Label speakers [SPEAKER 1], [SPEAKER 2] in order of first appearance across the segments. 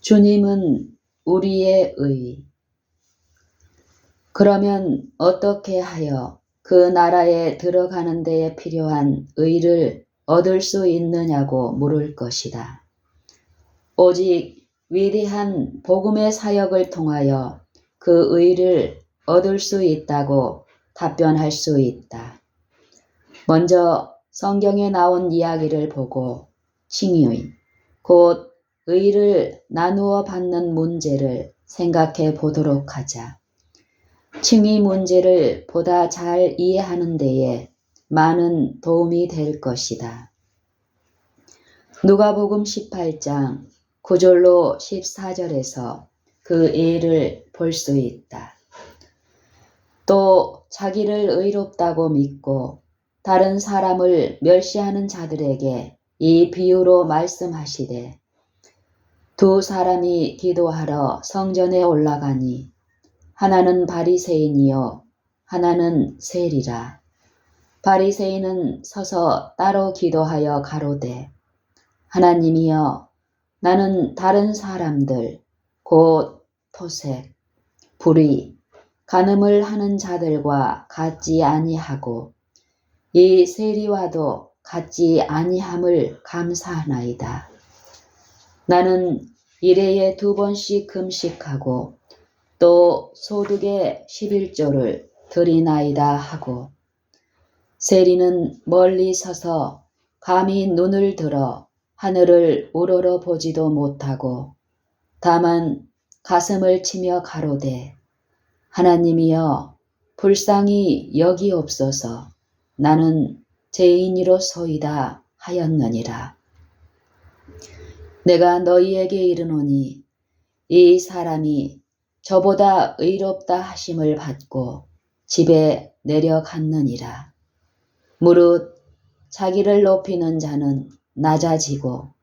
[SPEAKER 1] 주님은 우리의 의. 그러면 어떻게 하여 그 나라에 들어가는 데에 필요한 의를 얻을 수 있느냐고 물을 것이다. 오직 위대한 복음의 사역을 통하여 그 의를 얻을 수 있다고 답변할 수 있다. 먼저 성경에 나온 이야기를 보고 칭의, 곧 의를 나누어 받는 문제를 생각해 보도록 하자. 칭의 문제를 보다 잘 이해하는 데에 많은 도움이 될 것이다. 누가복음 18장 9절로 14절에서 그 예를 볼 수 있다. 또 자기를 의롭다고 믿고 다른 사람을 멸시하는 자들에게 이 비유로 말씀하시되, 두 사람이 기도하러 성전에 올라가니 하나는 바리새인이요 하나는 세리라. 바리새인은 서서 따로 기도하여 가로되, 하나님이여, 나는 다른 사람들 곧 토색, 불의, 간음을 하는 자들과 같지 아니하고 이 세리와도 같지 아니함을 감사하나이다. 나는 일해에 2번씩 금식하고 또 소득의 11조를 드리나이다 하고, 세리는 멀리 서서 감히 눈을 들어 하늘을 우러러 보지도 못하고 다만 가슴을 치며 가로되, 하나님이여, 불쌍히 여기옵소서. 나는 죄인이로소이다 하였느니라. 내가 너희에게 이르노니 이 사람이 저보다 의롭다 하심을 받고 집에 내려갔느니라. 무릇 자기를 높이는 자는 낮아지고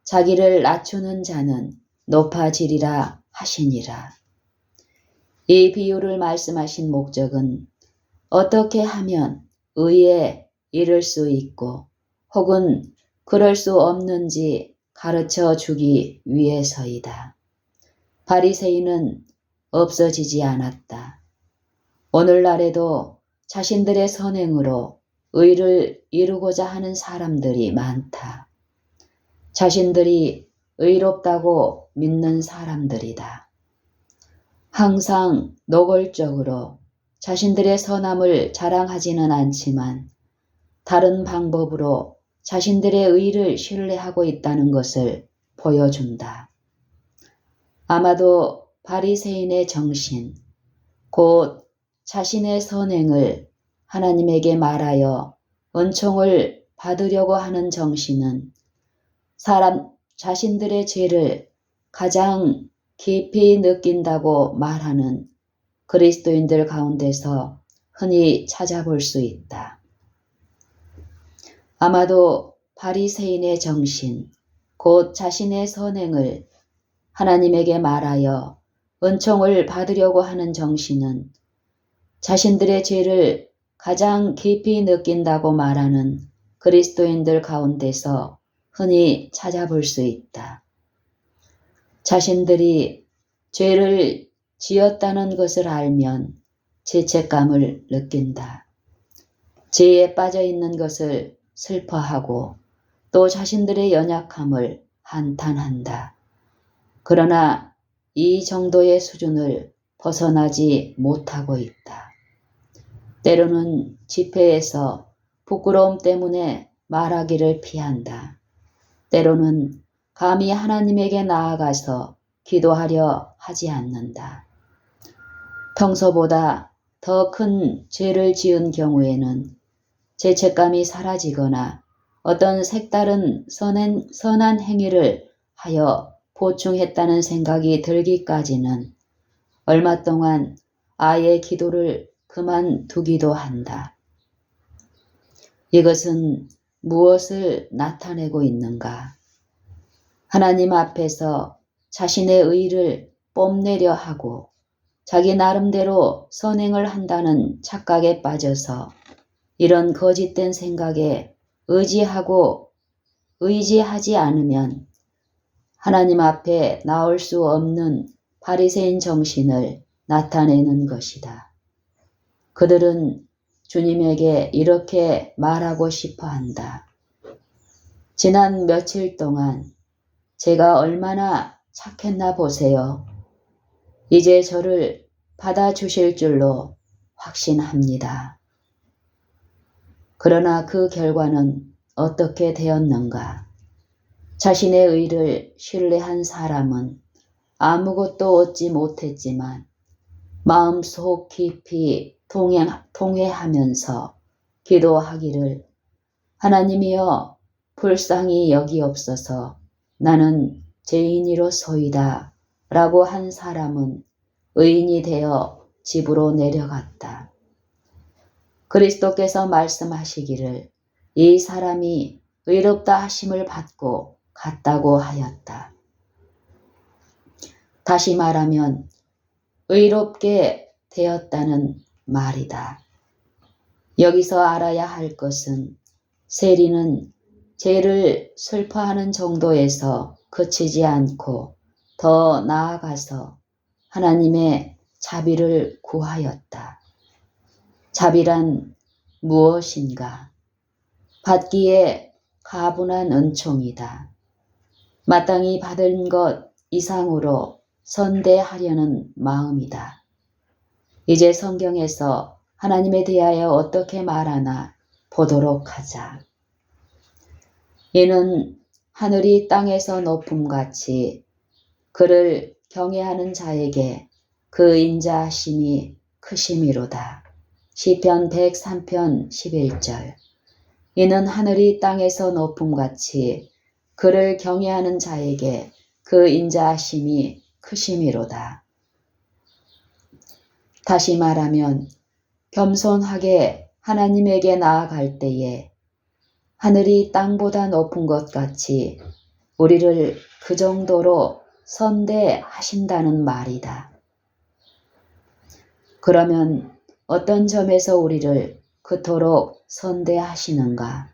[SPEAKER 1] 자기를 낮추는 자는 높아지리라 하시니라. 이 비유를 말씀하신 목적은 어떻게 하면 의에 이를 수 있고 혹은 그럴 수 없는지 가르쳐 주기 위해서이다. 바리새인은 없어지지 않았다. 오늘날에도 자신들의 선행으로 의를 이루고자 하는 사람들이 많다. 자신들이 의롭다고 믿는 사람들이다. 항상 노골적으로 자신들의 선함을 자랑하지는 않지만 다른 방법으로 자신들의 의를 신뢰하고 있다는 것을 보여준다. 아마도 바리새인의 정신, 곧 자신의 선행을 하나님에게 말하여 은총을 받으려고 하는 정신은 자신들의 죄를 가장 깊이 느낀다고 말하는 그리스도인들 가운데서 흔히 찾아볼 수 있다. 아마도 바리새인의 정신, 곧 자신의 선행을 하나님에게 말하여 은총을 받으려고 하는 정신은 자신들의 죄를 가장 깊이 느낀다고 말하는 그리스도인들 가운데서 흔히 찾아볼 수 있다. 자신들이 죄를 지었다는 것을 알면 죄책감을 느낀다. 죄에 빠져 있는 것을 슬퍼하고 또 자신들의 연약함을 한탄한다. 그러나 이 정도의 수준을 벗어나지 못하고 있다. 때로는 집회에서 부끄러움 때문에 말하기를 피한다. 때로는 감히 하나님에게 나아가서 기도하려 하지 않는다. 평소보다 더 큰 죄를 지은 경우에는 죄책감이 사라지거나 어떤 색다른 선한 행위를 하여 보충했다는 생각이 들기까지는 얼마 동안 아예 기도를 그만두기도 한다. 이것은 무엇을 나타내고 있는가? 하나님 앞에서 자신의 의를 뽐내려 하고 자기 나름대로 선행을 한다는 착각에 빠져서 이런 거짓된 생각에 의지하지 않으면 하나님 앞에 나올 수 없는 바리새인 정신을 나타내는 것이다. 그들은 주님에게 이렇게 말하고 싶어 한다. 지난 며칠 동안 제가 얼마나 착했나 보세요. 이제 저를 받아주실 줄로 확신합니다. 그러나 그 결과는 어떻게 되었는가? 자신의 의를 신뢰한 사람은 아무것도 얻지 못했지만 마음속 깊이 통회하면서 기도하기를 하나님이여 불쌍히 여기옵소서 나는 죄인이로소이다 라고 한 사람은 의인이 되어 집으로 내려갔다. 그리스도께서 말씀하시기를 이 사람이 의롭다 하심을 받고 갔다고 하였다. 다시 말하면 의롭게 되었다는 말이다. 여기서 알아야 할 것은 세리는 죄를 슬퍼하는 정도에서 그치지 않고 더 나아가서 하나님의 자비를 구하였다. 자비란 무엇인가? 받기에 가분한 은총이다. 마땅히 받은 것 이상으로 선대하려는 마음이다. 이제 성경에서 하나님에 대하여 어떻게 말하나 보도록 하자. 이는 하늘이 땅에서 높음같이 그를 경외하는 자에게 그 인자하심이 크심이로다. 시편 103편 11절. 이는 하늘이 땅에서 높음같이 그를 경외하는 자에게 그 인자하심이 크심이로다. 다시 말하면 겸손하게 하나님에게 나아갈 때에 하늘이 땅보다 높은 것 같이 우리를 그 정도로 선대하신다는 말이다. 그러면 어떤 점에서 우리를 그토록 선대하시는가?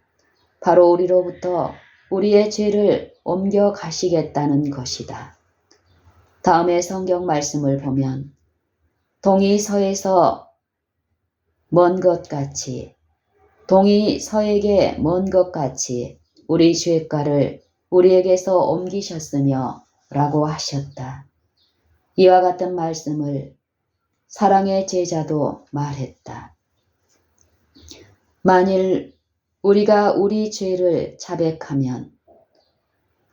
[SPEAKER 1] 바로 우리로부터 우리의 죄를 옮겨 가시겠다는 것이다. 다음에 성경 말씀을 보면 동이 서에서 먼 것 같이 동이 서에게 먼 것 같이 우리 죄가를 우리에게서 옮기셨으며 라고 하셨다. 이와 같은 말씀을 사랑의 제자도 말했다. 만일 우리가 우리 죄를 자백하면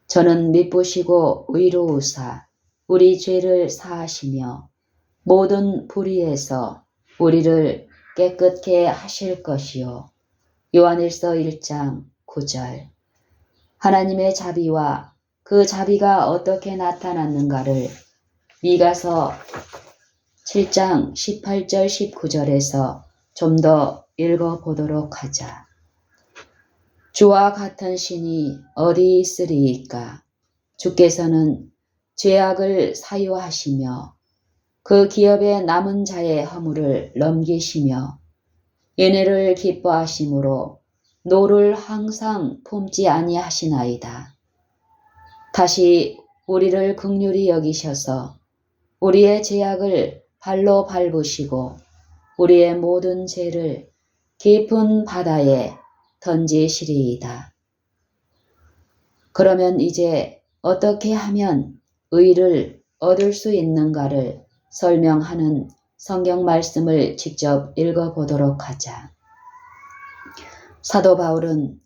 [SPEAKER 1] 저는 미쁘시고 의로우사 우리 죄를 사하시며 모든 불의에서 우리를 깨끗게 하실 것이요. 요한일서 1장 9절. 하나님의 자비와 그 자비가 어떻게 나타났는가를 미가서 7장 18절 19절에서 좀 더 읽어보도록 하자. 주와 같은 신이 어디 있으리이까? 주께서는 죄악을 사유하시며 그 기업에 남은 자의 허물을 넘기시며 은혜를 기뻐하심으로 노를 항상 품지 아니하시나이다. 다시 우리를 긍휼히 여기셔서 우리의 죄악을 발로 밟으시고 우리의 모든 죄를 깊은 바다에 던지시리이다. 그러면 이제 어떻게 하면 의를 얻을 수 있는가를 설명하는 성경 말씀을 직접 읽어보도록 하자. 사도 바울은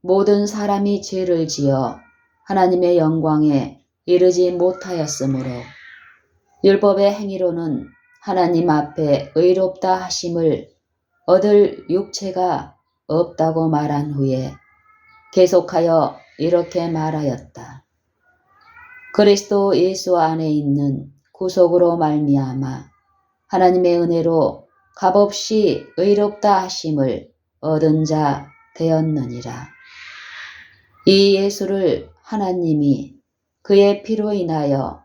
[SPEAKER 1] 모든 사람이 죄를 지어 하나님의 영광에 이르지 못하였으므로 율법의 행위로는 하나님 앞에 의롭다 하심을 얻을 육체가 없다고 말한 후에 계속하여 이렇게 말하였다. 그리스도 예수 안에 있는 구속으로 말미암아 하나님의 은혜로 값없이 의롭다 하심을 얻은 자 되었느니라. 이 예수를 하나님이 그의 피로 인하여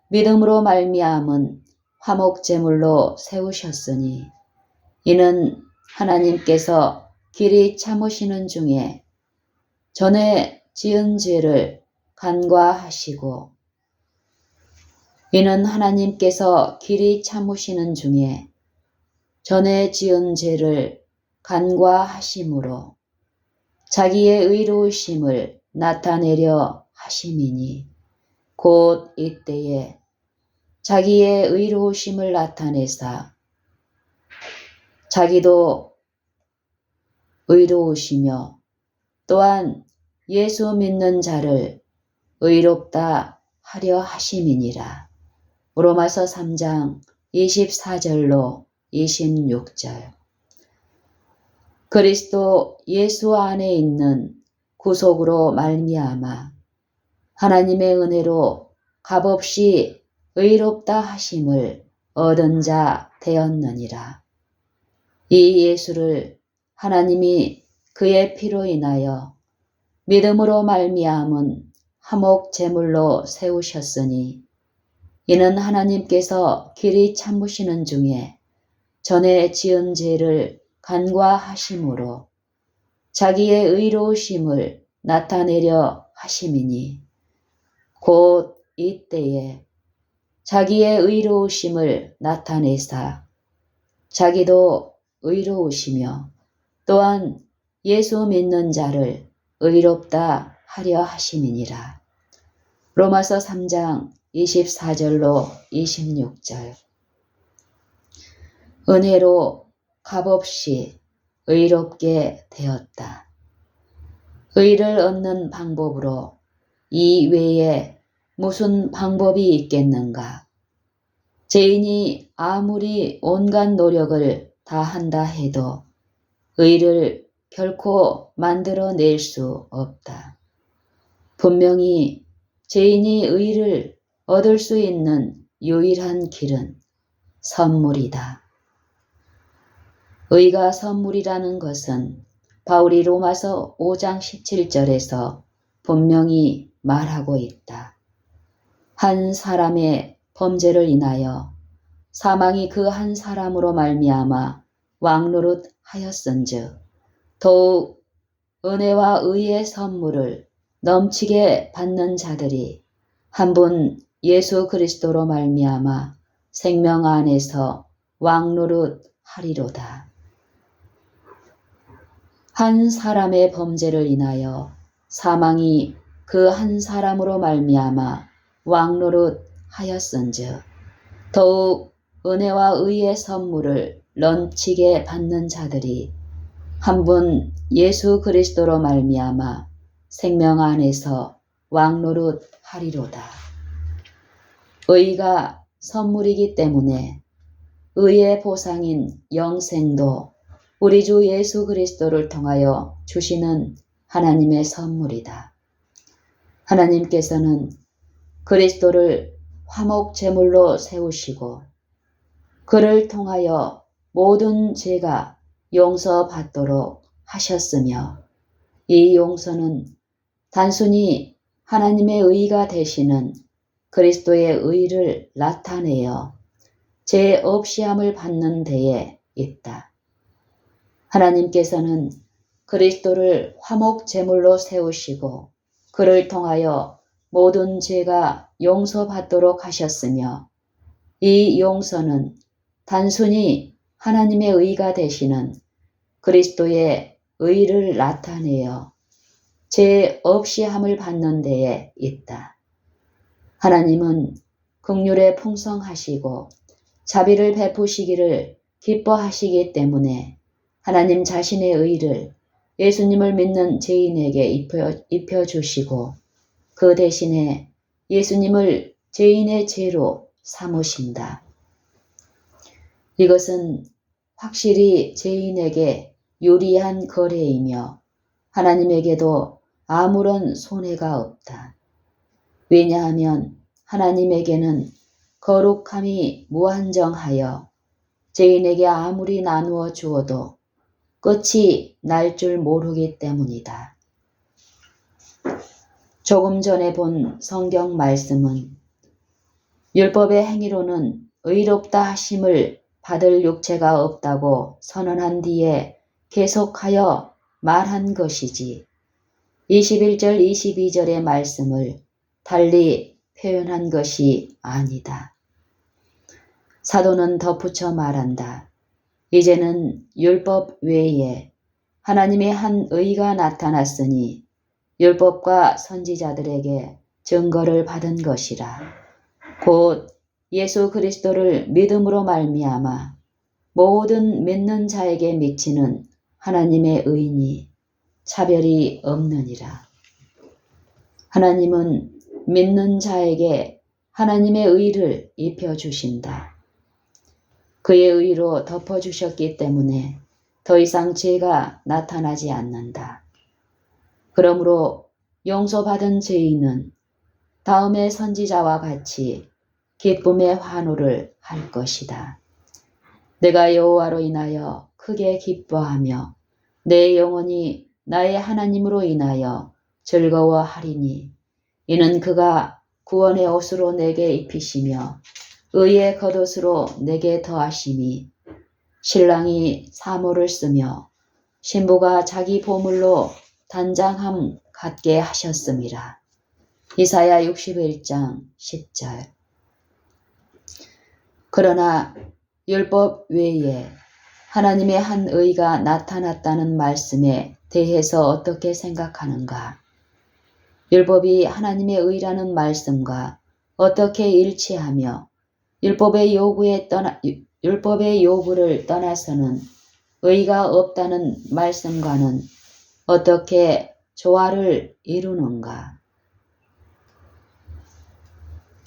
[SPEAKER 1] 믿음으로 말미암은 화목제물로 세우셨으니 이는 하나님께서 길이 참으시는 중에 전에 지은 죄를 간과하시고 이는 하나님께서 길이 참으시는 중에 전에 지은 죄를 간과하심으로 자기의 의로우심을 나타내려 하심이니 곧 이때에 자기의 의로우심을 나타내사 자기도 의로우시며 또한 예수 믿는 자를 의롭다 하려 하심이니라. 로마서 3장 24절로 26절. 그리스도 예수 안에 있는 구속으로 말미암아 하나님의 은혜로 값없이 의롭다 하심을 얻은 자 되었느니라. 이 예수를 하나님이 그의 피로 인하여 믿음으로 말미암은 화목 제물로 세우셨으니 이는 하나님께서 길이 참으시는 중에 전에 지은 죄를 간과하심으로 자기의 의로우심을 나타내려 하심이니 곧 이때에 자기의 의로우심을 나타내사 자기도 의로우시며 또한 예수 믿는 자를 의롭다 하려 하심이니라. 로마서 3장 24절로 26절. 은혜로 값없이 의롭게 되었다. 의를 얻는 방법으로 이 외에 무슨 방법이 있겠는가? 죄인이 아무리 온갖 노력을 다한다 해도 의를 결코 만들어낼 수 없다. 분명히 죄인이 의를 얻을 수 있는 유일한 길은 선물이다. 의가 선물이라는 것은 바울이 로마서 5장 17절에서 분명히 말하고 있다. 한 사람의 범죄를 인하여 사망이 그 한 사람으로 말미암아 왕노릇 하였은즉 더욱 은혜와 의의 선물을 넘치게 받는 자들이 한 분 예수 그리스도로 말미암아 생명 안에서 왕노릇 하리로다. 한 사람의 범죄를 인하여 사망이 그 한 사람으로 말미암아 왕노릇 하였은즉 더욱 은혜와 의의 선물을 넘치게 받는 자들이 한 분 예수 그리스도로 말미암아 생명 안에서 왕노릇 하리로다. 의가 선물이기 때문에 의의 보상인 영생도 우리 주 예수 그리스도를 통하여 주시는 하나님의 선물이다. 하나님께서는 그리스도를 화목 제물로 세우시고 그를 통하여 모든 죄가 용서받도록 하셨으며 이 용서는 단순히 하나님의 의가 되시는 그리스도의 의를 나타내어 죄 없이함을 받는 데에 있다. 하나님께서는 그리스도를 화목 제물로 세우시고 그를 통하여 모든 죄가 용서받도록 하셨으며 이 용서는 단순히 하나님의 의가 되시는 그리스도의 의를 나타내어 죄 없이 함을 받는 데에 있다. 하나님은 긍휼에 풍성하시고 자비를 베푸시기를 기뻐하시기 때문에 하나님 자신의 의를 예수님을 믿는 죄인에게 입혀주시고 그 대신에 예수님을 죄인의 죄로 삼으신다. 이것은 확실히 죄인에게 유리한 거래이며 하나님에게도 아무런 손해가 없다. 왜냐하면 하나님에게는 거룩함이 무한정하여 죄인에게 아무리 나누어 주어도 끝이 날 줄 모르기 때문이다. 조금 전에 본 성경 말씀은 율법의 행위로는 의롭다 하심을 받을 육체가 없다고 선언한 뒤에 계속하여 말한 것이지 21절 22절의 말씀을 달리 표현한 것이 아니다. 사도는 덧붙여 말한다. 이제는 율법 외에 하나님의 한 의가 나타났으니 율법과 선지자들에게 증거를 받은 것이라. 곧 예수 그리스도를 믿음으로 말미암아 모든 믿는 자에게 미치는 하나님의 의니 차별이 없느니라. 하나님은 믿는 자에게 하나님의 의를 입혀주신다. 그의 의로 덮어주셨기 때문에 더 이상 죄가 나타나지 않는다. 그러므로 용서받은 죄인은 다음의 선지자와 같이 기쁨의 환호를 할 것이다. 내가 여호와로 인하여 크게 기뻐하며 내 영혼이 나의 하나님으로 인하여 즐거워하리니 이는 그가 구원의 옷으로 내게 입히시며 의의 겉옷으로 내게 더하심이 신랑이 사모를 쓰며 신부가 자기 보물로 단장함 갖게 하셨음이라. 이사야 61장 10절. 그러나 율법 외에 하나님의 한 의가 나타났다는 말씀에 대해서 어떻게 생각하는가? 율법이 하나님의 의라는 말씀과 어떻게 일치하며 율법의 요구를 떠나서는 의가 없다는 말씀과는 어떻게 조화를 이루는가?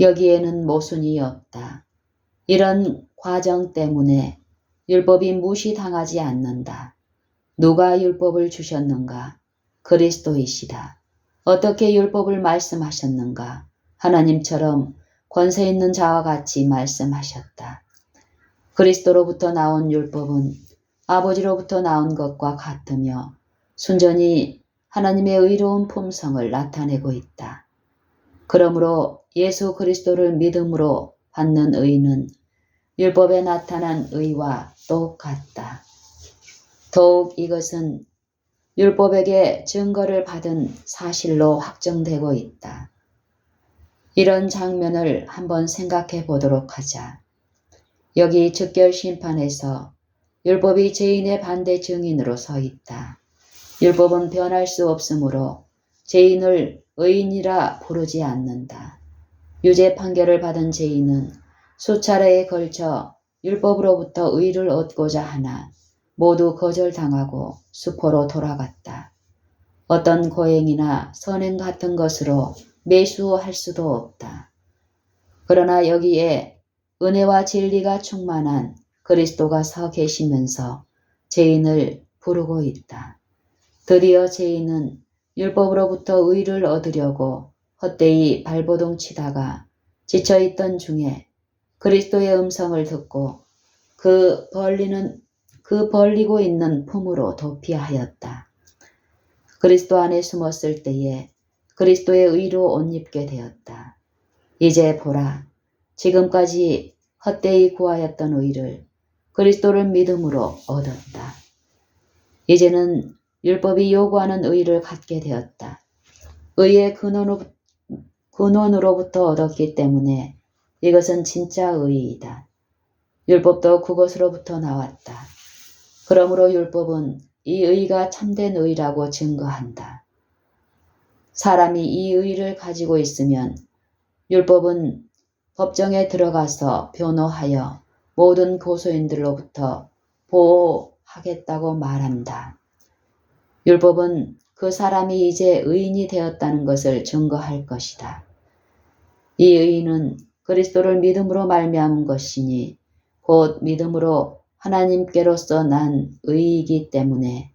[SPEAKER 1] 여기에는 모순이 없다. 이런 과정 때문에 율법이 무시당하지 않는다. 누가 율법을 주셨는가? 그리스도이시다. 어떻게 율법을 말씀하셨는가? 하나님처럼 권세 있는 자와 같이 말씀하셨다. 그리스도로부터 나온 율법은 아버지로부터 나온 것과 같으며 순전히 하나님의 의로운 품성을 나타내고 있다. 그러므로 예수 그리스도를 믿음으로 받는 의는 율법에 나타난 의와 똑같다. 더욱 이것은 율법에게 증거를 받은 사실로 확정되고 있다. 이런 장면을 한번 생각해 보도록 하자. 여기 즉결 심판에서 율법이 죄인의 반대 증인으로 서 있다. 율법은 변할 수 없으므로 죄인을 의인이라 부르지 않는다. 유죄 판결을 받은 죄인은 수차례에 걸쳐 율법으로부터 의를 얻고자 하나 모두 거절당하고 수포로 돌아갔다. 어떤 고행이나 선행 같은 것으로 매수할 수도 없다. 그러나 여기에 은혜와 진리가 충만한 그리스도가 서 계시면서 죄인을 부르고 있다. 드디어 죄인은 율법으로부터 의를 얻으려고 헛되이 발버둥 치다가 지쳐있던 중에 그리스도의 음성을 듣고 그 벌리고 있는 품으로 도피하였다. 그리스도 안에 숨었을 때에 그리스도의 의로 옷 입게 되었다. 이제 보라, 지금까지 헛되이 구하였던 의를 그리스도를 믿음으로 얻었다. 이제는 율법이 요구하는 의를 갖게 되었다. 의의 근원으로부터 얻었기 때문에 이것은 진짜 의이다. 율법도 그것으로부터 나왔다. 그러므로 율법은 이 의가 참된 의라고 증거한다. 사람이 이 의를 가지고 있으면 율법은 법정에 들어가서 변호하여 모든 고소인들로부터 보호하겠다고 말한다. 율법은 그 사람이 이제 의인이 되었다는 것을 증거할 것이다. 이 의인은 그리스도를 믿음으로 말미암은 것이니 곧 믿음으로 하나님께로서 난 의이기 때문에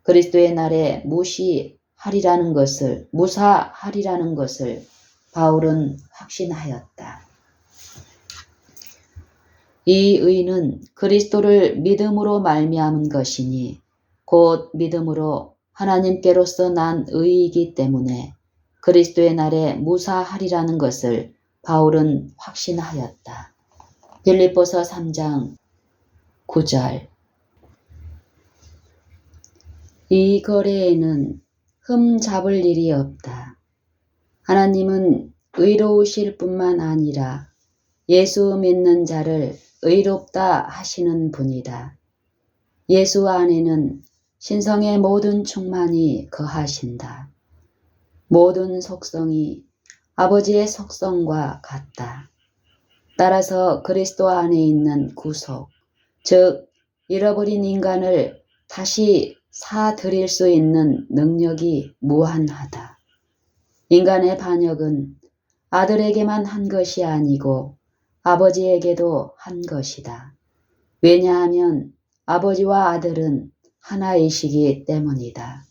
[SPEAKER 1] 그리스도의 날에 무사하리라는 것을 바울은 확신하였다. 이 의는 그리스도를 믿음으로 말미암은 것이니 곧 믿음으로 하나님께로서 난 의이기 때문에 그리스도의 날에 무사하리라는 것을 바울은 확신하였다. 빌립보서 3장 9절. 이 거래에는 흠 잡을 일이 없다. 하나님은 의로우실 뿐만 아니라 예수 믿는 자를 의롭다 하시는 분이다. 예수 안에는 신성의 모든 충만이 거하신다. 모든 속성이 아버지의 속성과 같다. 따라서 그리스도 안에 있는 구속, 즉 잃어버린 인간을 다시 사드릴 수 있는 능력이 무한하다. 인간의 반역은 아들에게만 한 것이 아니고 아버지에게도 한 것이다. 왜냐하면 아버지와 아들은 하나이시기 때문이다.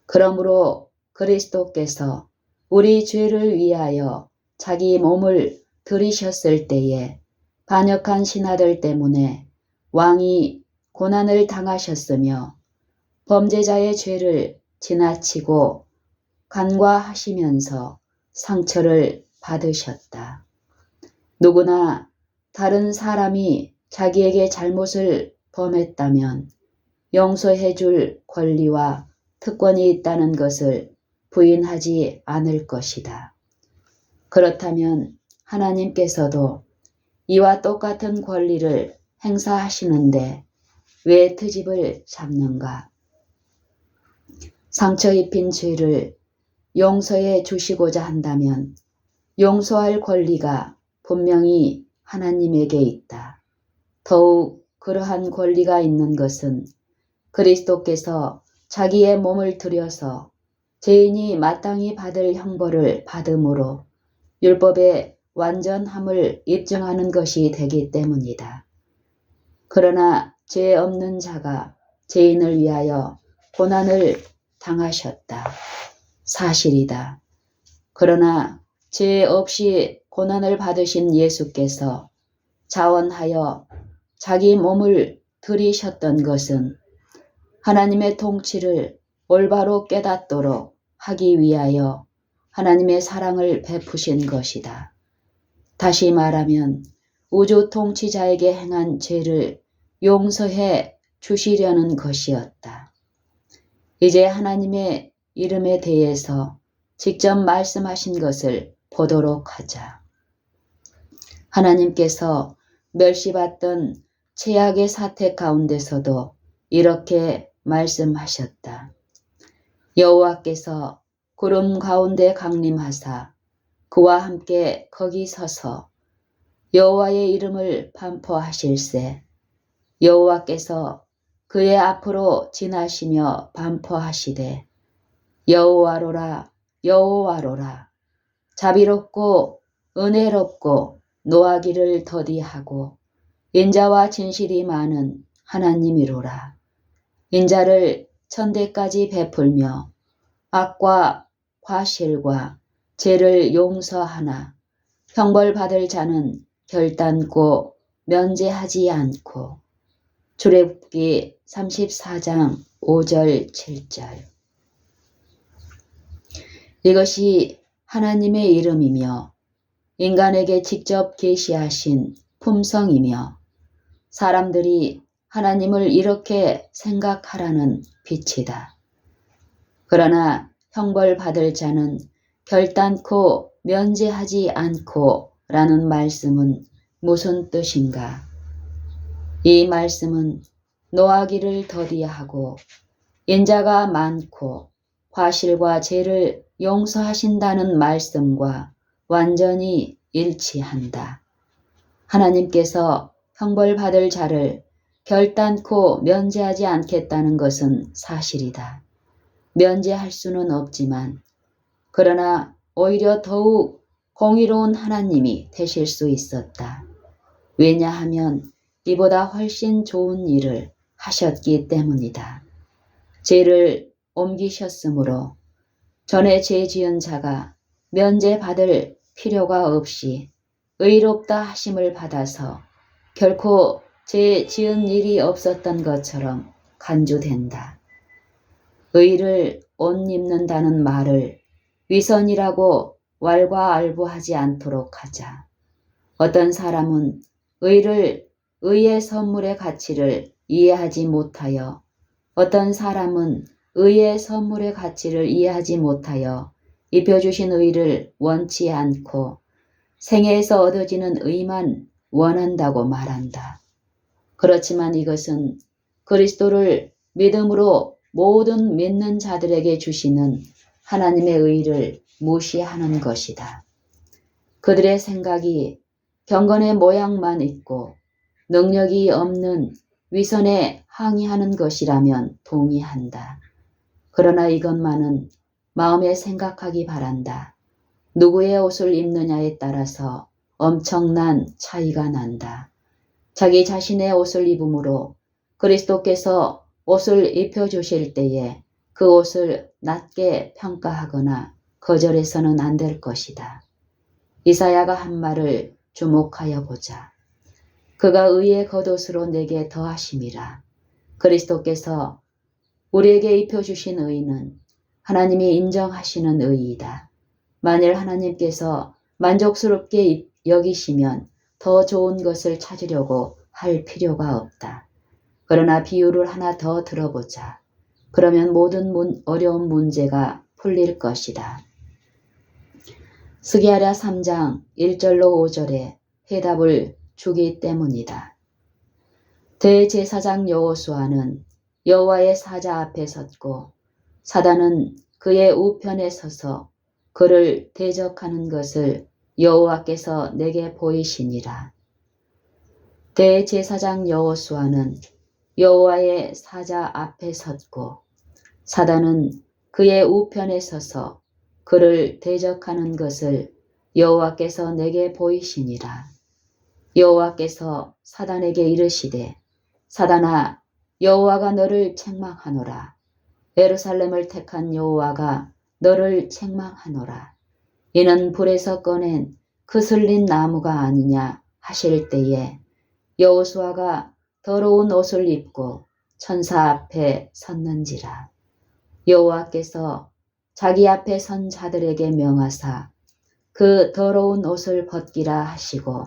[SPEAKER 1] 그러므로 그리스도께서 우리 죄를 위하여 자기 몸을 들이셨을 때에 반역한 신하들 때문에 왕이 고난을 당하셨으며 범죄자의 죄를 지나치고 간과하시면서 상처를 받으셨다. 누구나 다른 사람이 자기에게 잘못을 범했다면 용서해 줄 권리와 특권이 있다는 것을 부인하지 않을 것이다. 그렇다면 하나님께서도 이와 똑같은 권리를 행사하시는데 왜 트집을 잡는가? 상처 입힌 죄를 용서해 주시고자 한다면 용서할 권리가 분명히 하나님에게 있다. 더욱 그러한 권리가 있는 것은 그리스도께서 자기의 몸을 들여서 죄인이 마땅히 받을 형벌을 받음으로 율법의 완전함을 입증하는 것이 되기 때문이다. 그러나 죄 없는 자가 죄인을 위하여 고난을 당하셨다. 사실이다. 그러나 죄 없이 고난을 받으신 예수께서 자원하여 자기 몸을 들이셨던 것은 하나님의 통치를 올바로 깨닫도록 하기 위하여 하나님의 사랑을 베푸신 것이다. 다시 말하면 우주 통치자에게 행한 죄를 용서해 주시려는 것이었다. 이제 하나님의 이름에 대해서 직접 말씀하신 것을 보도록 하자. 하나님께서 멸시받던 최악의 사태 가운데서도 이렇게 말씀하셨다. 여호와께서 구름 가운데 강림하사 그와 함께 거기 서서 여호와의 이름을 반포하실세. 여호와께서 그의 앞으로 지나시며 반포하시되 여호와로라 여호와로라 자비롭고 은혜롭고 노하기를 더디하고 인자와 진실이 많은 하나님이로라. 인자를 천대까지 베풀며 악과 과실과 죄를 용서하나 형벌받을 자는 결단코 면제하지 않고. 출애굽기 34장 5절 7절. 이것이 하나님의 이름이며 인간에게 직접 계시하신 품성이며 사람들이 하나님을 이렇게 생각하라는 빛이다. 그러나 형벌받을 자는 결단코 면제하지 않고 라는 말씀은 무슨 뜻인가? 이 말씀은 노하기를 더디하고 인자가 많고 과실과 죄를 용서하신다는 말씀과 완전히 일치한다. 하나님께서 형벌받을 자를 결단코 면제하지 않겠다는 것은 사실이다. 면제할 수는 없지만 그러나 오히려 더욱 공의로운 하나님이 되실 수 있었다. 왜냐하면 이보다 훨씬 좋은 일을 하셨기 때문이다. 죄를 옮기셨으므로 전에 죄 지은 자가 면제받을 필요가 없이 의롭다 하심을 받아서 결코 죄 지은 일이 없었던 것처럼 간주된다. 의를 옷 입는다는 말을 위선이라고 왈가왈부하지 않도록 하자. 어떤 사람은 의를 의의 선물의 가치를 이해하지 못하여 어떤 사람은 의의 선물의 가치를 이해하지 못하여 입혀주신 의를 원치 않고 생애에서 얻어지는 의만 원한다고 말한다. 그렇지만 이것은 그리스도를 믿음으로 모든 믿는 자들에게 주시는 하나님의 의를 무시하는 것이다. 그들의 생각이 경건의 모양만 있고 능력이 없는 위선에 항의하는 것이라면 동의한다. 그러나 이것만은 마음에 생각하기 바란다. 누구의 옷을 입느냐에 따라서 엄청난 차이가 난다. 자기 자신의 옷을 입음으로 그리스도께서 옷을 입혀주실 때에 그 옷을 낮게 평가하거나 거절해서는 안 될 것이다. 이사야가 한 말을 주목하여 보자. 그가 의의 겉옷으로 내게 더하심이라. 그리스도께서 우리에게 입혀주신 의는 하나님이 인정하시는 의이다. 만일 하나님께서 만족스럽게 여기시면 더 좋은 것을 찾으려고 할 필요가 없다. 그러나 비유를 하나 더 들어보자. 그러면 모든 어려운 문제가 풀릴 것이다. 스기랴 3장 1절로 5절에 해답을 주기 때문이다. 대제사장 여호수아는 여호와의 사자 앞에 섰고 사단은 그의 우편에 서서 그를 대적하는 것을 여호와께서 내게 보이시니라. 대제사장 여호수아는 여호와의 사자 앞에 섰고 사단은 그의 우편에 서서 그를 대적하는 것을 여호와께서 내게 보이시니라. 여호와께서 사단에게 이르시되 사단아 여호와가 너를 책망하노라. 예루살렘을 택한 여호와가 너를 책망하노라. 이는 불에서 꺼낸 그슬린 나무가 아니냐 하실 때에 여호수아가 더러운 옷을 입고 천사 앞에 섰는지라. 여호와께서 자기 앞에 선 자들에게 명하사 그 더러운 옷을 벗기라 하시고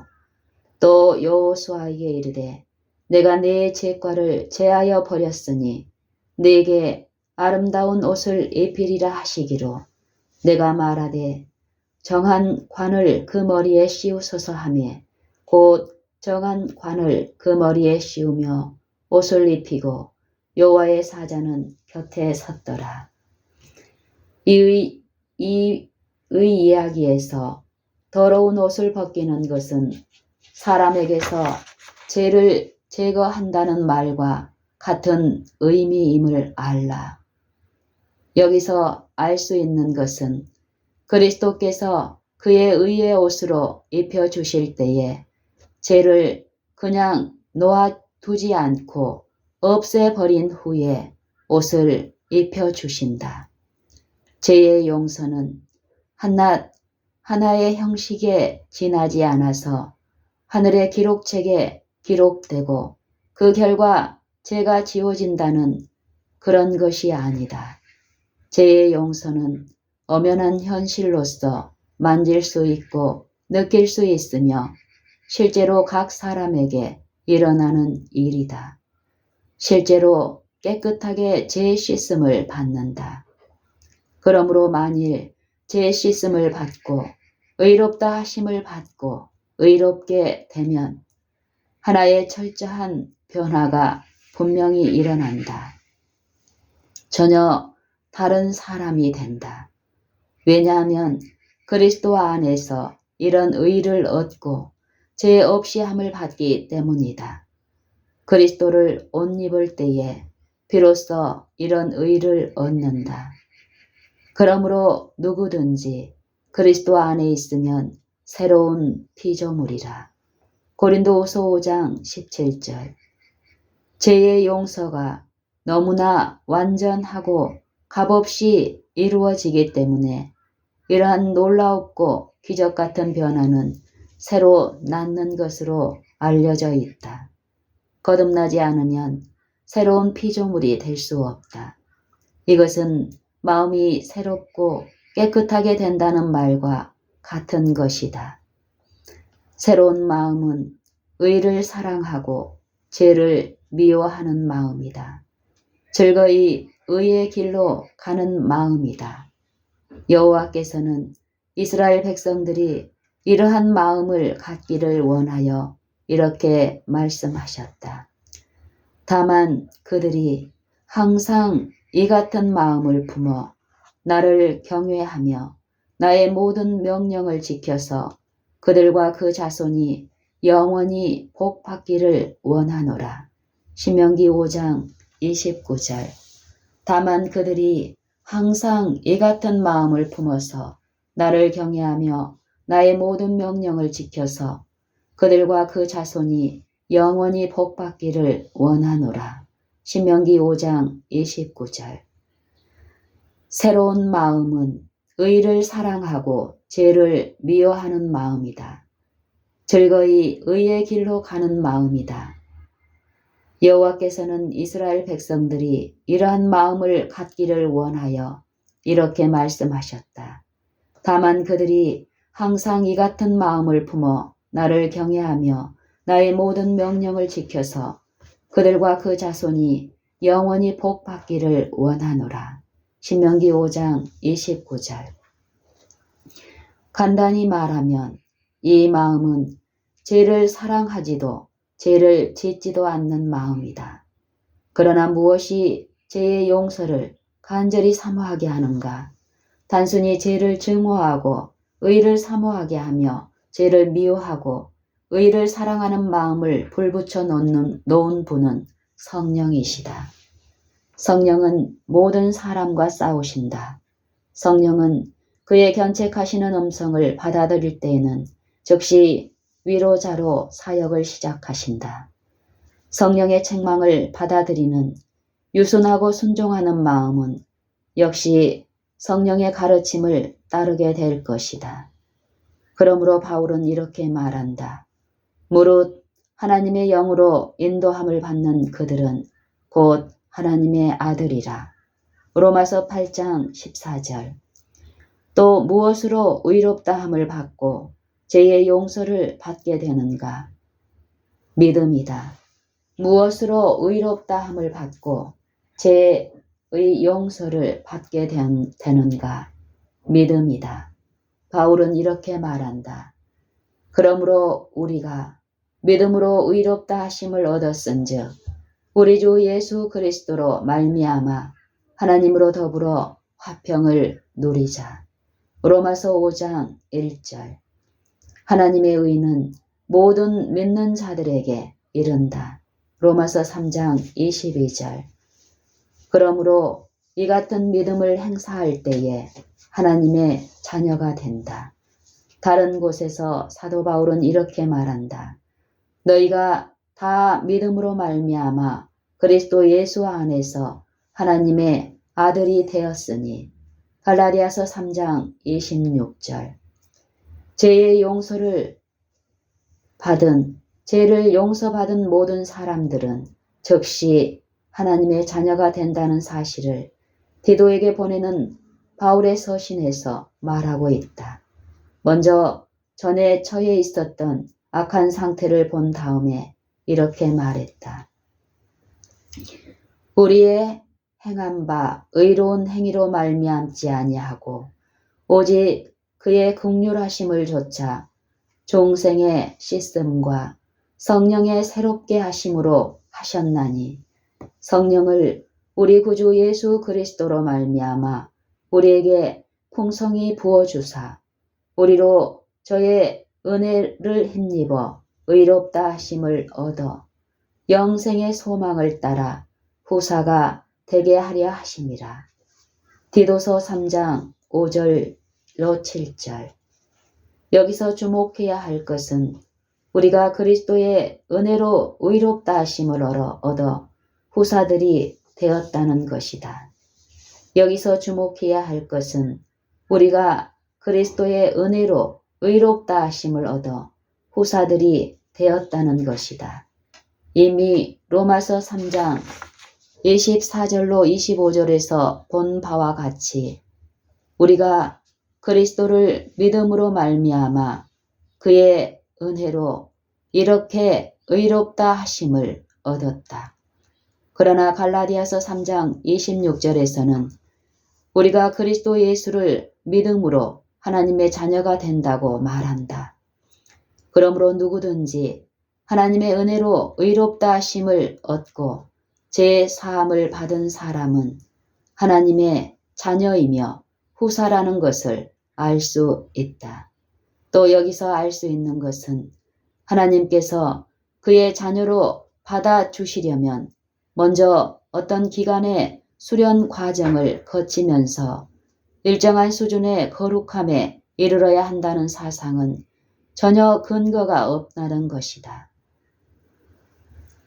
[SPEAKER 1] 또 여호수아에게 이르되 내가 네 죄과를 제하여 버렸으니 네게 아름다운 옷을 입히리라 하시기로 내가 말하되 정한 관을 그 머리에 씌우소서 하며 곧 정한 관을 그 머리에 씌우며 옷을 입히고 여호와의 사자는 곁에 섰더라. 이 이야기에서 더러운 옷을 벗기는 것은 사람에게서 죄를 제거한다는 말과 같은 의미임을 알라. 여기서 알 수 있는 것은 그리스도께서 그의 의의 옷으로 입혀주실 때에 죄를 그냥 놓아두지 않고 없애버린 후에 옷을 입혀주신다. 죄의 용서는 한낱 하나의 형식에 지나지 않아서 하늘의 기록책에 기록되고 그 결과 죄가 지워진다는 그런 것이 아니다. 죄의 용서는 엄연한 현실로서 만질 수 있고 느낄 수 있으며 실제로 각 사람에게 일어나는 일이다. 실제로 깨끗하게 죄 씻음을 받는다. 그러므로 만일 죄 씻음을 받고 의롭다 하심을 받고 의롭게 되면 하나의 철저한 변화가 분명히 일어난다. 전혀 다른 사람이 된다. 왜냐하면 그리스도 안에서 이런 의를 얻고 죄 없이 함을 받기 때문이다. 그리스도를 옷 입을 때에 비로소 이런 의를 얻는다. 그러므로 누구든지 그리스도 안에 있으면 새로운 피조물이라. 고린도후서 5장 17절. 죄의 용서가 너무나 완전하고 값없이 이루어지기 때문에 이러한 놀라웠고 기적 같은 변화는 새로 낳는 것으로 알려져 있다. 거듭나지 않으면 새로운 피조물이 될 수 없다. 이것은 마음이 새롭고 깨끗하게 된다는 말과 같은 것이다. 새로운 마음은 의를 사랑하고 죄를 미워하는 마음이다. 즐거이 의의 길로 가는 마음이다. 여호와께서는 이스라엘 백성들이 이러한 마음을 갖기를 원하여 이렇게 말씀하셨다. 다만 그들이 항상 이 같은 마음을 품어 나를 경외하며 나의 모든 명령을 지켜서 그들과 그 자손이 영원히 복받기를 원하노라. 신명기 5장 29절. 다만 그들이 항상 이 같은 마음을 품어서 나를 경외하며 나의 모든 명령을 지켜서 그들과 그 자손이 영원히 복받기를 원하노라. 신명기 5장 29절. 새로운 마음은 의를 사랑하고 죄를 미워하는 마음이다. 즐거이 의의 길로 가는 마음이다. 여호와께서는 이스라엘 백성들이 이러한 마음을 갖기를 원하여 이렇게 말씀하셨다. 다만 그들이 항상 이 같은 마음을 품어 나를 경외하며 나의 모든 명령을 지켜서 그들과 그 자손이 영원히 복받기를 원하노라. 신명기 5장 29절. 간단히 말하면 이 마음은 죄를 사랑하지도 죄를 짓지도 않는 마음이다. 그러나 무엇이 죄의 용서를 간절히 사모하게 하는가? 단순히 죄를 증오하고 의를 사모하게 하며 죄를 미워하고 의를 사랑하는 마음을 불붙여 놓은 분은 성령이시다. 성령은 모든 사람과 싸우신다. 성령은 그의 견책하시는 음성을 받아들일 때에는 즉시 위로자로 사역을 시작하신다. 성령의 책망을 받아들이는 유순하고 순종하는 마음은 역시 성령의 가르침을 따르게 될 것이다. 그러므로 바울은 이렇게 말한다. 무릇 하나님의 영으로 인도함을 받는 그들은 곧 하나님의 아들이라. 로마서 8장 14절. 또 무엇으로 의롭다함을 받고 죄의 용서를 받게 되는가? 믿음이다. 무엇으로 의롭다함을 받고 죄의 용서를 받게 되는가? 믿음이다. 바울은 이렇게 말한다. 그러므로 우리가 믿음으로 의롭다 하심을 얻었은즉 우리 주 예수 그리스도로 말미암아 하나님으로 더불어 화평을 누리자. 로마서 5장 1절. 하나님의 의는 모든 믿는 자들에게 이른다. 로마서 3장 22절. 그러므로 이 같은 믿음을 행사할 때에 하나님의 자녀가 된다. 다른 곳에서 사도 바울은 이렇게 말한다. 너희가 다 믿음으로 말미암아 그리스도 예수 안에서 하나님의 아들이 되었으니. 갈라디아서 3장 26절. 죄의 용서를 받은 죄를 용서받은 모든 사람들은 즉시 하나님의 자녀가 된다는 사실을 디도에게 보내는 바울의 서신에서 말하고 있다. 먼저 전에 처해 있었던 악한 상태를 본 다음에 이렇게 말했다. 우리의 행한 바 의로운 행위로 말미암지 아니하고 오직 그의 긍휼하심을 조차 종생의 씻음과 성령의 새롭게 하심으로 하셨나니 성령을 우리 구주 예수 그리스도로 말미암아 우리에게 풍성히 부어주사 우리로 저의 은혜를 힘입어 의롭다 하심을 얻어 영생의 소망을 따라 후사가 되게 하려 하심이라. 디도서 3장 5절로 7절. 여기서 주목해야 할 것은 우리가 그리스도의 은혜로 의롭다 하심을 얻어 후사들이 되었다는 것이다. 여기서 주목해야 할 것은 우리가 그리스도의 은혜로 의롭다 하심을 얻어 후사들이 되었다는 것이다. 이미 로마서 3장 24절로 25절에서 본 바와 같이 우리가 그리스도를 믿음으로 말미암아 그의 은혜로 이렇게 의롭다 하심을 얻었다. 그러나 갈라디아서 3장 26절에서는 우리가 그리스도 예수를 믿음으로 하나님의 자녀가 된다고 말한다. 그러므로 누구든지 하나님의 은혜로 의롭다 하심을 얻고 죄 사함을 받은 사람은 하나님의 자녀이며 후사라는 것을 알 수 있다. 또 여기서 알 수 있는 것은 하나님께서 그의 자녀로 받아주시려면 먼저 어떤 기간의 수련 과정을 거치면서 일정한 수준의 거룩함에 이르러야 한다는 사상은 전혀 근거가 없다는 것이다.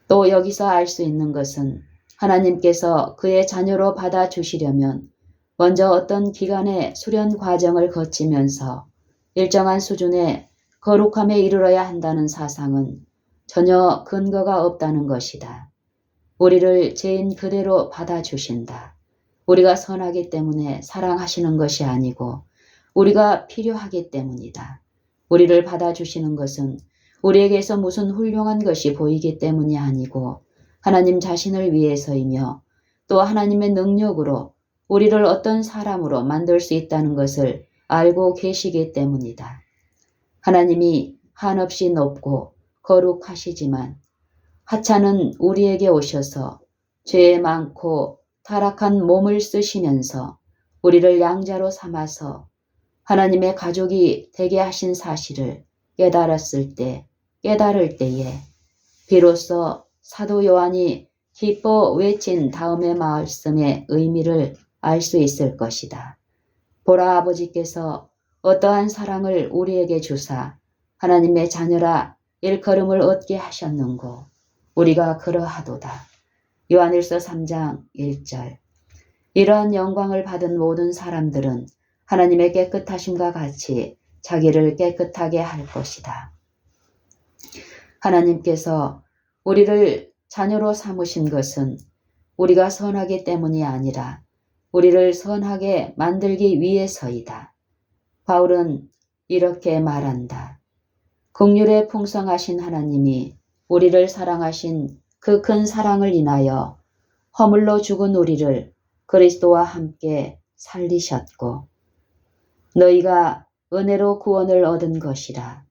[SPEAKER 1] 또 여기서 알 수 있는 것은 하나님께서 그의 자녀로 받아주시려면 먼저 어떤 기간의 수련 과정을 거치면서 일정한 수준의 거룩함에 이르러야 한다는 사상은 전혀 근거가 없다는 것이다. 우리를 죄인 그대로 받아주신다. 우리가 선하기 때문에 사랑하시는 것이 아니고 우리가 필요하기 때문이다. 우리를 받아주시는 것은 우리에게서 무슨 훌륭한 것이 보이기 때문이 아니고 하나님 자신을 위해서이며 또 하나님의 능력으로 우리를 어떤 사람으로 만들 수 있다는 것을 알고 계시기 때문이다. 하나님이 한없이 높고 거룩하시지만 하찮은 우리에게 오셔서 죄 많고 타락한 몸을 쓰시면서 우리를 양자로 삼아서 하나님의 가족이 되게 하신 사실을 깨달을 때에 비로소 사도 요한이 기뻐 외친 다음의 말씀의 의미를 알 수 있을 것이다. 보라, 아버지께서 어떠한 사랑을 우리에게 주사 하나님의 자녀라 일컬음을 얻게 하셨는고 우리가 그러하도다. 요한일서 3장 1절. 이러한 영광을 받은 모든 사람들은 하나님의 깨끗하심과 같이 자기를 깨끗하게 할 것이다. 하나님께서 우리를 자녀로 삼으신 것은 우리가 선하기 때문이 아니라 우리를 선하게 만들기 위해서이다. 바울은 이렇게 말한다. 긍휼에 풍성하신 하나님이 우리를 사랑하신 그 큰 사랑을 인하여 허물로 죽은 우리를 그리스도와 함께 살리셨고 너희가 은혜로 구원을 얻은 것이라.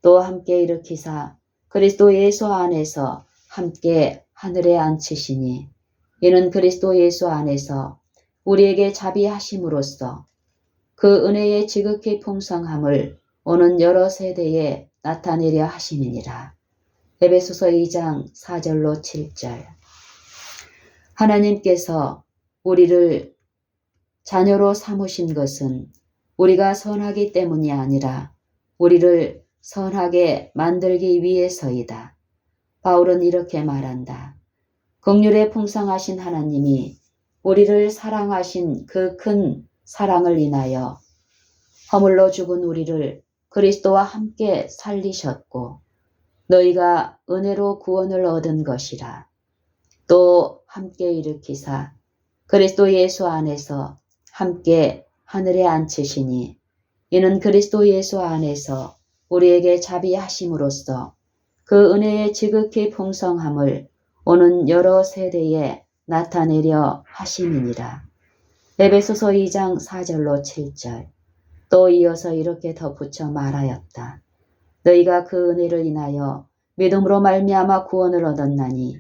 [SPEAKER 1] 또 함께 일으키사 그리스도 예수 안에서 함께 하늘에 앉히시니 이는 그리스도 예수 안에서 우리에게 자비하심으로써 그 은혜의 지극히 풍성함을 오는 여러 세대에 나타내려 하심이니라. 에베소서 2장 4절로 7절. 하나님께서 우리를 자녀로 삼으신 것은 우리가 선하기 때문이 아니라 우리를 선하게 만들기 위해서이다. 바울은 이렇게 말한다. 긍휼에 풍성하신 하나님이 우리를 사랑하신 그 큰 사랑을 인하여 허물로 죽은 우리를 그리스도와 함께 살리셨고 너희가 은혜로 구원을 얻은 것이라. 또 함께 일으키사 그리스도 예수 안에서 함께 하늘에 앉히시니 이는 그리스도 예수 안에서 우리에게 자비하심으로써 그 은혜의 지극히 풍성함을 오는 여러 세대에 나타내려 하심이니라. 에베소서 2장 4절로 7절. 또 이어서 이렇게 덧붙여 말하였다. 너희가 그 은혜를 인하여 믿음으로 말미암아 구원을 얻었나니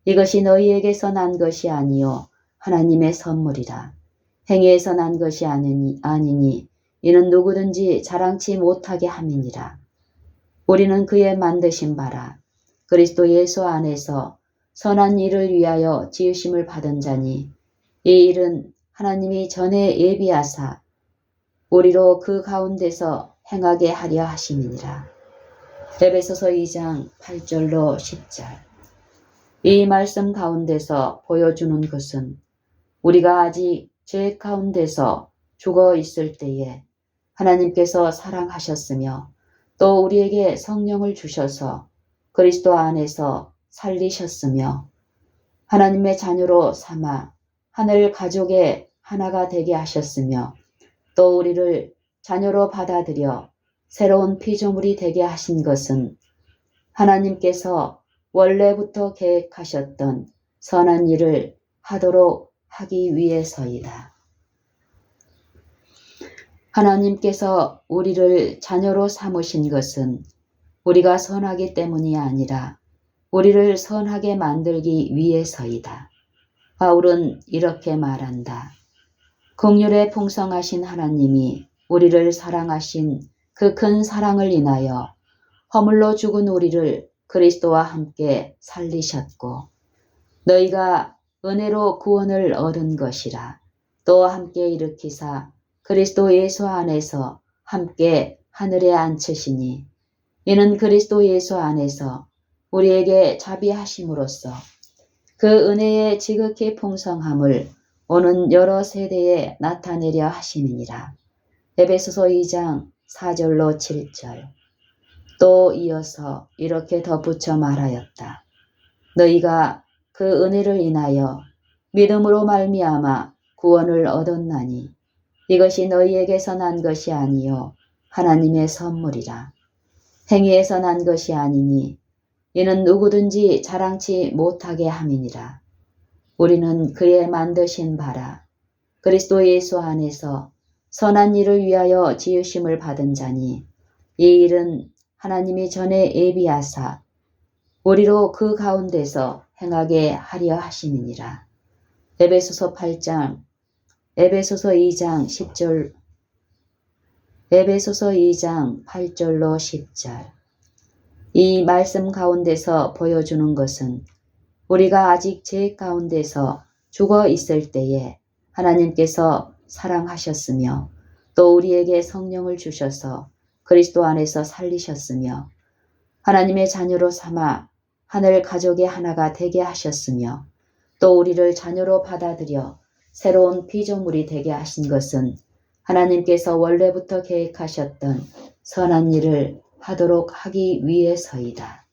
[SPEAKER 1] 이것이 너희에게서 난 것이 아니요 하나님의 선물이라. 행위에서 난 것이 아니니 이는 누구든지 자랑치 못하게 함이니라. 우리는 그의 만드신 바라 그리스도 예수 안에서 선한 일을 위하여 지으심을 받은 자니 이 일은 하나님이 전에 예비하사 우리로 그 가운데서 행하게 하려 하심이니라. 에베소서 2장 8절로 10절. 이 말씀 가운데서 보여주는 것은 우리가 아직 죄 가운데서 죽어 있을 때에 하나님께서 사랑하셨으며 또 우리에게 성령을 주셔서 그리스도 안에서 살리셨으며 하나님의 자녀로 삼아 하늘 가족의 하나가 되게 하셨으며 또 우리를 자녀로 받아들여 새로운 피조물이 되게 하신 것은 하나님께서 원래부터 계획하셨던 선한 일을 하도록 하기 위해서이다. 하나님께서 우리를 자녀로 삼으신 것은 우리가 선하기 때문이 아니라 우리를 선하게 만들기 위해서이다. 바울은 이렇게 말한다. 긍휼에 풍성하신 하나님이 우리를 사랑하신 그 큰 사랑을 인하여 허물로 죽은 우리를 그리스도와 함께 살리셨고 너희가 은혜로 구원을 얻은 것이라. 또 함께 일으키사 그리스도 예수 안에서 함께 하늘에 앉히시니 이는 그리스도 예수 안에서 우리에게 자비하심으로써 그 은혜의 지극히 풍성함을 오는 여러 세대에 나타내려 하심이니라. 에베소서 2장 4절로 7절. 또 이어서 이렇게 덧붙여 말하였다. 너희가 그 은혜를 인하여 믿음으로 말미암아 구원을 얻었나니 이것이 너희에게서 난 것이 아니요 하나님의 선물이라. 행위에서 난 것이 아니니 이는 누구든지 자랑치 못하게 함이니라. 우리는 그의 만드신 바라 그리스도 예수 안에서 선한 일을 위하여 지으심을 받은 자니 이 일은 하나님이 전에 예비하사 우리로 그 가운데서 행하게 하려 하심이니라. 에베소서 2장 10절 에베소서 2장 8절로 10절. 이 말씀 가운데서 보여주는 것은 우리가 아직 죄 가운데서 죽어 있을 때에 하나님께서 사랑하셨으며 또 우리에게 성령을 주셔서 그리스도 안에서 살리셨으며 하나님의 자녀로 삼아 하늘 가족의 하나가 되게 하셨으며 또 우리를 자녀로 받아들여 새로운 피조물이 되게 하신 것은 하나님께서 원래부터 계획하셨던 선한 일을 하도록 하기 위해서이다.